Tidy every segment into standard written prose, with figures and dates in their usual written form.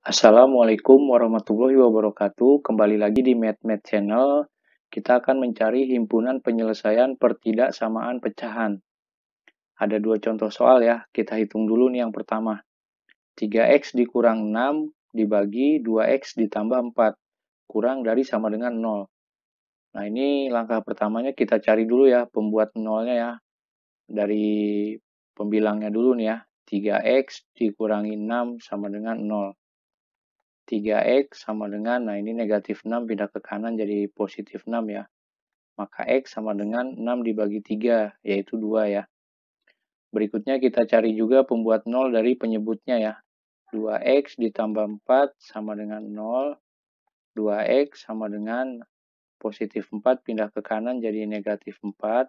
Assalamualaikum warahmatullahi wabarakatuh. Kembali lagi di MathMath Channel. Kita akan mencari himpunan penyelesaian pertidaksamaan pecahan. Ada dua contoh soal ya. Kita hitung dulu nih yang pertama. 3x dikurang 6 dibagi 2x ditambah 4. Kurang dari sama dengan 0. Nah ini langkah pertamanya kita cari dulu ya pembuat nolnya ya. Dari pembilangnya dulu nih ya. 3x dikurangi 6 sama dengan 0. 3x sama dengan, nah ini negatif 6 pindah ke kanan jadi positif 6 ya. Maka x sama dengan 6 dibagi 3, yaitu 2 ya. Berikutnya kita cari juga pembuat 0 dari penyebutnya ya. 2x ditambah 4 sama dengan 0. 2x sama dengan positif 4 pindah ke kanan jadi negatif 4.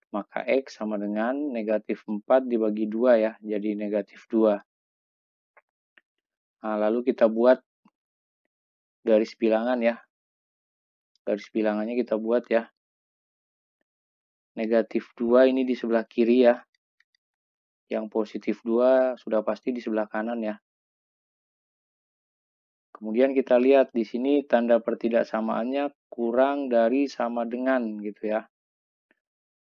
Maka x sama dengan negatif 4 dibagi 2 ya, jadi negatif 2. Nah, lalu kita buat garis bilangan ya. Garis bilangannya kita buat ya. Negatif 2 ini di sebelah kiri ya. Yang positif 2 sudah pasti di sebelah kanan ya. Kemudian kita lihat di sini tanda pertidaksamaannya kurang dari sama dengan gitu ya.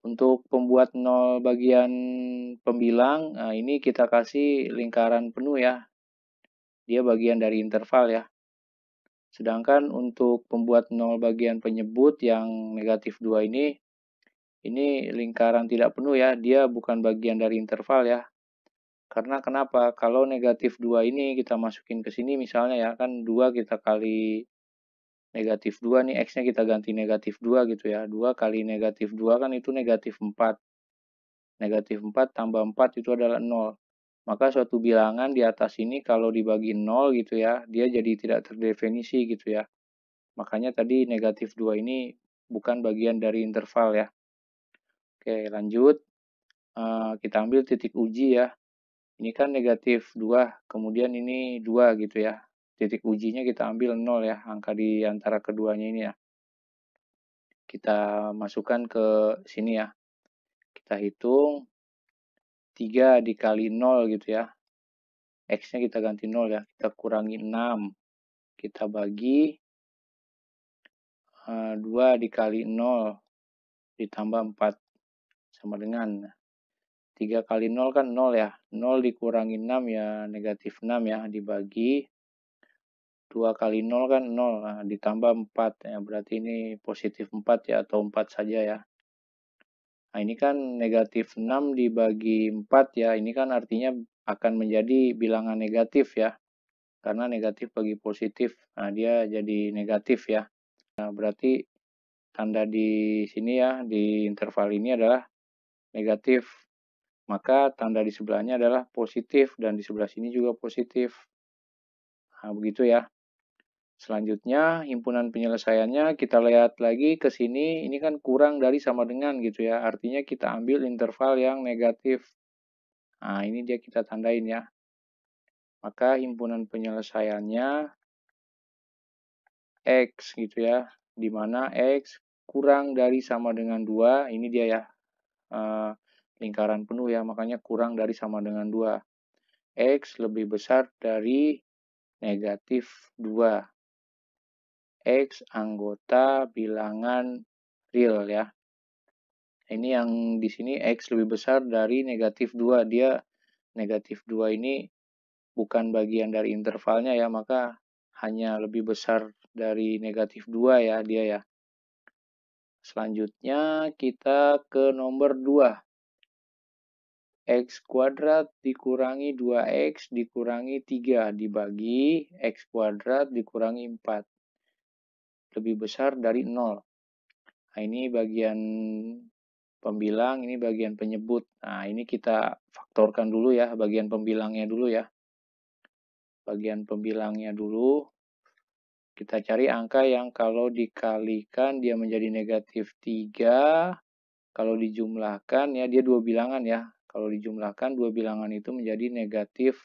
Untuk pembuat 0 bagian pembilang, nah ini kita kasih lingkaran penuh ya. Dia bagian dari interval ya. Sedangkan untuk pembuat 0 bagian penyebut yang negatif 2 ini lingkaran tidak penuh ya. Dia bukan bagian dari interval ya. Karena kenapa? Kalau negatif 2 ini kita masukin ke sini misalnya ya, kan 2 kita kali negatif 2 nih, x-nya kita ganti negatif 2 gitu ya. 2 kali negatif 2 kan itu negatif 4. Negatif 4 tambah 4 itu adalah 0. Maka suatu bilangan di atas ini kalau dibagi 0 gitu ya, dia jadi tidak terdefinisi gitu ya. Makanya tadi negatif 2 ini bukan bagian dari interval ya. Oke, lanjut. Kita ambil titik uji ya. Ini kan negatif 2, kemudian ini 2 gitu ya. Titik ujinya kita ambil 0 ya, angka di antara keduanya ini ya. Kita masukkan ke sini ya. Kita hitung 3 dikali 0 gitu ya. X-nya kita ganti 0 ya. Kita kurangi 6. Kita bagi 2 dikali 0 ditambah 4 sama dengan 3 kali 0 kan 0 ya. 0 dikurangi 6 ya negatif 6 ya. Dibagi 2 kali 0 kan 0, nah, ditambah 4 ya, berarti ini positif 4 ya, atau 4 saja ya. Nah ini kan negatif 6 dibagi 4 ya, ini kan artinya akan menjadi bilangan negatif ya. Karena negatif bagi positif, nah dia jadi negatif ya. Nah berarti tanda di sini ya, di interval ini adalah negatif. Maka tanda di sebelahnya adalah positif, dan di sebelah sini juga positif. Nah begitu ya. Selanjutnya, himpunan penyelesaiannya kita lihat lagi ke sini, ini kan kurang dari sama dengan gitu ya. Artinya kita ambil interval yang negatif. Nah, ini dia kita tandain ya. Maka himpunan penyelesaiannya X gitu ya. Di mana X kurang dari sama dengan 2, ini dia ya. Lingkaran penuh ya, makanya kurang dari sama dengan 2. X lebih besar dari negatif 2. X anggota bilangan real ya. Ini yang di sini X lebih besar dari negatif 2. Dia negatif 2 ini bukan bagian dari intervalnya ya, maka hanya lebih besar dari negatif 2 ya dia ya. Selanjutnya kita ke nomor 2. X kuadrat dikurangi 2X dikurangi 3 dibagi X kuadrat dikurangi 4. Lebih besar dari 0. Nah ini bagian pembilang, ini bagian penyebut. Nah, ini kita faktorkan dulu ya, bagian pembilangnya dulu ya. Bagian pembilangnya dulu. Kita cari angka yang kalau dikalikan dia menjadi negatif 3. Kalau dijumlahkan ya, dia dua bilangan ya. Kalau dijumlahkan dua bilangan itu menjadi negatif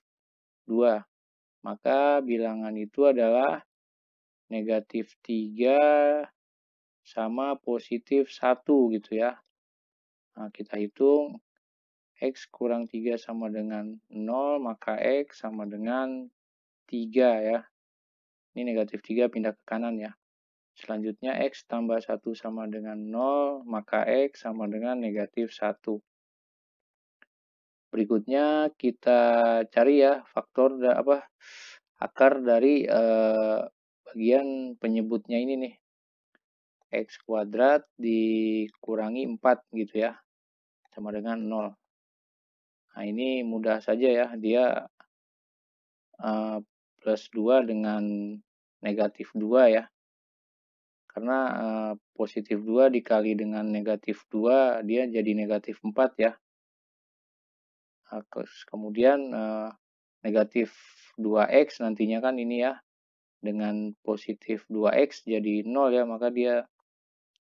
2. Maka bilangan itu adalah negatif 3 sama positif 1 gitu ya. Nah, kita hitung X kurang 3 sama dengan 0, maka X sama dengan 3 ya. Ini negatif 3 pindah ke kanan ya. Selanjutnya X tambah 1 sama dengan 0, maka X sama dengan negatif 1. Berikutnya kita cari ya faktor akar dari bagian penyebutnya ini nih. X kuadrat dikurangi 4 gitu ya. Sama dengan 0. Nah ini mudah saja ya. Dia plus 2 dengan negatif 2 ya. Karena positif 2 dikali dengan negatif 2, dia jadi negatif 4 ya. Kemudian negatif 2X nantinya kan ini ya. Dengan positif 2X jadi 0 ya, maka dia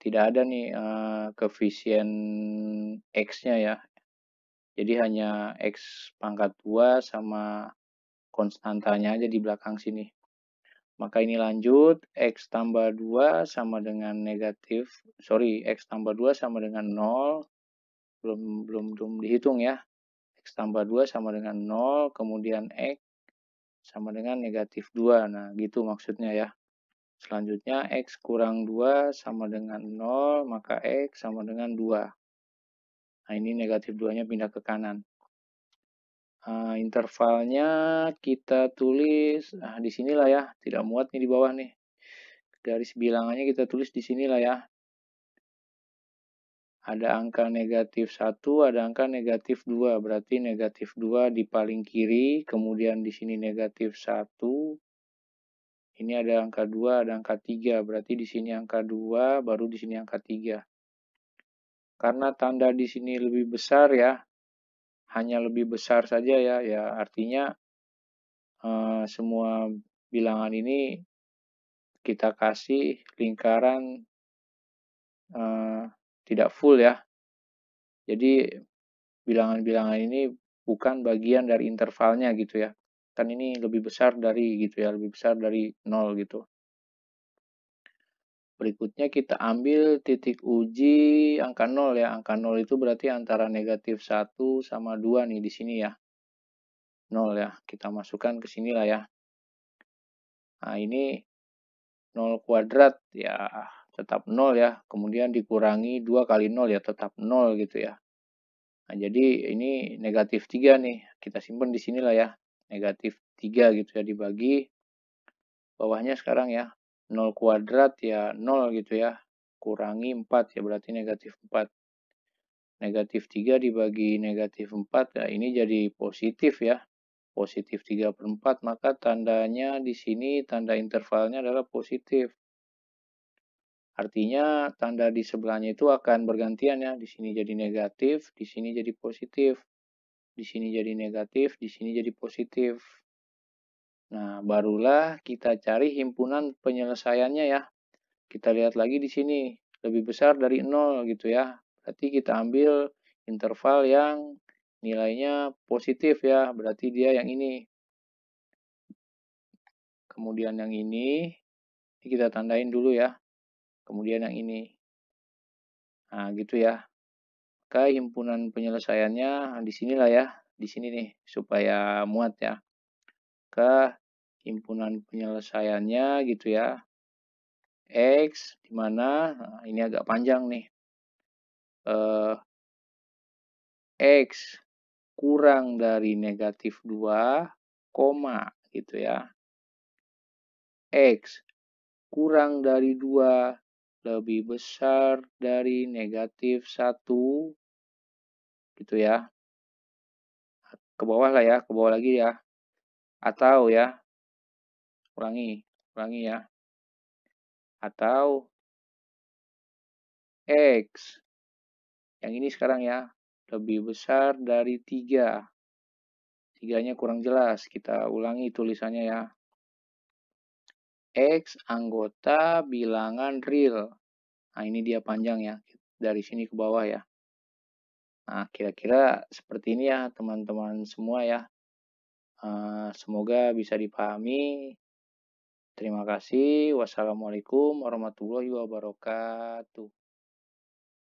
tidak ada nih koefisien X-nya ya. Jadi hanya X pangkat 2 sama konstantanya aja di belakang sini. Maka ini lanjut, X tambah 2 sama dengan X tambah 2 sama dengan 0. Belum dihitung ya. X tambah 2 sama dengan 0, kemudian X sama dengan negatif 2. Nah, gitu maksudnya ya. Selanjutnya, X kurang 2 sama dengan 0, maka X sama dengan 2. Nah, ini negatif 2-nya pindah ke kanan. Intervalnya kita tulis, di sinilah ya. Tidak muat nih di bawah nih. Garis bilangannya kita tulis di sinilah ya. Ada angka negatif 1, ada angka negatif 2. Berarti negatif 2 di paling kiri, kemudian di sini negatif 1. Ini ada angka 2, ada angka 3. Berarti di sini angka 2, baru di sini angka 3. Karena tanda di sini lebih besar ya, hanya lebih besar saja ya. Ya artinya semua bilangan ini kita kasih lingkaran tidak full ya. Jadi bilangan-bilangan ini bukan bagian dari intervalnya gitu ya. Kan ini lebih besar dari gitu ya, lebih besar dari 0 gitu. Berikutnya kita ambil titik uji angka 0 ya. Angka 0 itu berarti antara negatif 1 sama 2 nih di sini ya. 0 ya, kita masukkan ke sini lah ya. Nah ini 0 kuadrat ya tetap 0 ya. Kemudian dikurangi 2 kali 0 ya tetap 0 gitu ya. Nah, jadi ini negatif 3 nih. Kita simpan di sini lah ya. Negatif 3 gitu ya dibagi. Bawahnya sekarang ya. 0 kuadrat ya 0 gitu ya. Kurangi 4 ya berarti negatif 4. Negatif 3 dibagi negatif 4 ya ini jadi positif ya. Positif 3/4 maka tandanya di sini tanda intervalnya adalah positif. Artinya tanda di sebelahnya itu akan bergantian ya. Di sini jadi negatif, di sini jadi positif. Di sini jadi negatif, di sini jadi positif. Nah, barulah kita cari himpunan penyelesaiannya ya. Kita lihat lagi di sini, lebih besar dari 0 gitu ya. Berarti kita ambil interval yang nilainya positif ya, berarti dia yang ini. Kemudian yang ini kita tandain dulu ya. Kemudian yang ini. Nah, gitu ya. Maka himpunan penyelesaiannya di sinilah ya. Di sini nih, supaya muat ya. Maka himpunan penyelesaiannya gitu ya. X di mana nah, ini agak panjang nih. X kurang dari negatif 2, koma gitu ya. X kurang dari 2 lebih besar dari negatif 1 gitu ya. Ke bawah lah ya, ke bawah lagi ya. Atau ya, ulangi ya. Atau X yang ini sekarang ya, lebih besar dari 3. 3-nya kurang jelas, kita ulangi tulisannya ya. X anggota bilangan real. Nah, ini dia panjang ya, dari sini ke bawah ya. Nah, kira-kira seperti ini ya teman-teman semua ya. Semoga bisa dipahami. Terima kasih. Wassalamualaikum warahmatullahi wabarakatuh.